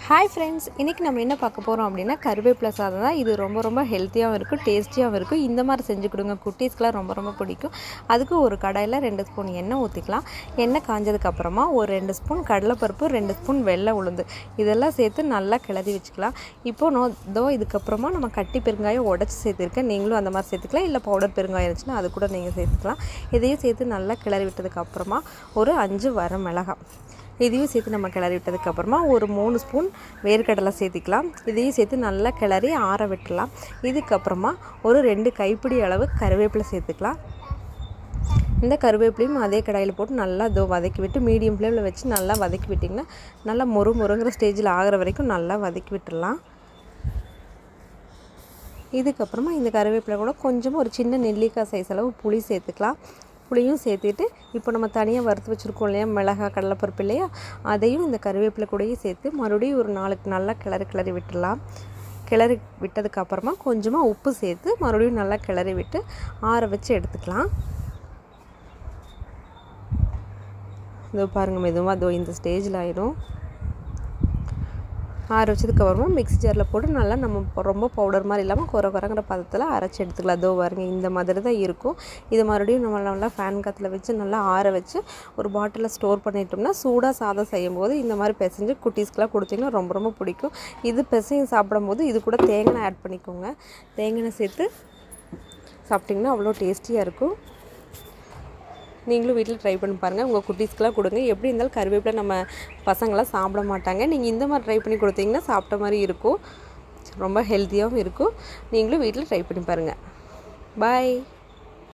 Hi friends, இன்றைக்கி நம்ம என்ன பார்க்க போகிறோம் அப்படின்னா கருவேப்பிலை சாதம் தான். இது ரொம்ப ஹெல்த்தியாகவும் இருக்கும், டேஸ்டியாகவும் இருக்கும். இந்த மாதிரி செஞ்சு கொடுங்க, குட்டீஸ்க்கெலாம் ரொம்ப பிடிக்கும். அதுக்கு ஒரு கடாயில் 2 ஸ்பூன் எண்ணெய் ஊற்றிக்கலாம். எண்ணெய் காஞ்சதுக்கப்புறமா ஒரு 2 ஸ்பூன் கடலைப்பருப்பு, 2 ஸ்பூன் வெள்ளை உளுந்து இதெல்லாம் சேர்த்து நல்லா கிளறி வச்சுக்கலாம். இப்போது இதுக்கப்புறமா நம்ம கட்டி பெருங்காயம் உடச்சி சேர்த்துருக்கேன். நீங்களும் அந்த மாதிரி சேர்த்துக்கலாம், இல்லை பவுடர் பெருங்காயம் இருந்துச்சுன்னா அது கூட நீங்கள் சேர்த்துக்கலாம். இதையும் சேர்த்து நல்லா கிளறி விட்டதுக்கப்புறமா ஒரு 5 வரமிளகாய் இதையும் சேர்த்து நம்ம கிளறி விட்டதுக்கப்புறமா ஒரு 3 ஸ்பூன் வேர்க்கடலை சேர்த்திக்கலாம். இதையும் சேர்த்து நல்லா கிளறி ஆற விட்டுலாம். இதுக்கப்புறமா ஒரு 2 கைப்பிடி அளவு கருவேப்பிலை சேர்த்துக்கலாம். இந்த கருவேப்பிலையும் அதே கடாயில் போட்டு நல்லா வதக்கி விட்டு மீடியம் ஃப்ளேமில் வச்சு நல்லா வதக்கி விட்டிங்கன்னா நல்லா முறுங்கிற ஸ்டேஜில் ஆகிற வரைக்கும் நல்லா வதக்கி விட்டுடலாம். இதுக்கப்புறமா இந்த கருவேப்பிலை கூட கொஞ்சமாக ஒரு சின்ன நெல்லிக்காய் சைஸ் அளவு புளி சேர்த்துக்கலாம். புளியும் சேர்த்துட்டு இப்போ நம்ம தனியாக வறுத்து வச்சுருக்கோம் இல்லையா, மிளகாய் கடலைப்பருப்பு இல்லையா, அதையும் இந்த கருவேப்பிலை கூடயே சேர்த்து மறுபடியும் ஒரு 4 நல்லா கிளறி விட்டுடலாம். கிளறி விட்டதுக்கப்புறமா கொஞ்சமாக உப்பு சேர்த்து மறுபடியும் நல்லா கிளறி விட்டு ஆற வச்சு எடுத்துக்கலாம். இதோ பாருங்கள், மெதுவாக இந்த ஸ்டேஜில் ஆயிடும். ஆற வச்சதுக்கப்புறமா மிக்ஸி ஜாரில் போட்டு நல்லா நம்ம ரொம்ப பவுடர் மாதிரி இல்லாமல் குறைங்கிற பதத்தில் அரைச்சி எடுத்துக்கலாம். பாருங்க, இந்த மாதிரி தான் இருக்கும். இது மறுபடியும் நம்ம நல்லா ஃபேன் காற்றுல வச்சு நல்லா ஆற வச்சு ஒரு பாட்டிலில் ஸ்டோர் பண்ணிட்டோம்னா சூடாக சாதம் செய்யும்போது இந்த மாதிரி பிசைஞ்சு குட்டீஸ்க்கெலாம் கொடுத்திங்கன்னா ரொம்ப பிடிக்கும். இது பிசைஞ்சு சாப்பிடும்போது இது கூட தேங்காய் ஆட் பண்ணிக்கோங்க. தேங்காய் சேர்த்து சாப்பிட்டிங்கன்னா அவ்வளோ டேஸ்டியாக இருக்கும். நீங்களும் வீட்டில் ட்ரை பண்ணி பாருங்கள், உங்கள் குட்டீஸ்க்கெலாம் கொடுங்க. எப்படி இருந்தாலும் கருவேப்பிலை நம்ம பசங்களாம் சாப்பிட மாட்டாங்க. நீங்கள் இந்த மாதிரி ட்ரை பண்ணி கொடுத்தீங்கன்னா சாப்பிட்ட மாதிரி இருக்கும், ரொம்ப ஹெல்த்தியாகவும் இருக்கும். நீங்களும் வீட்டில் ட்ரை பண்ணி பாருங்கள். பாய்.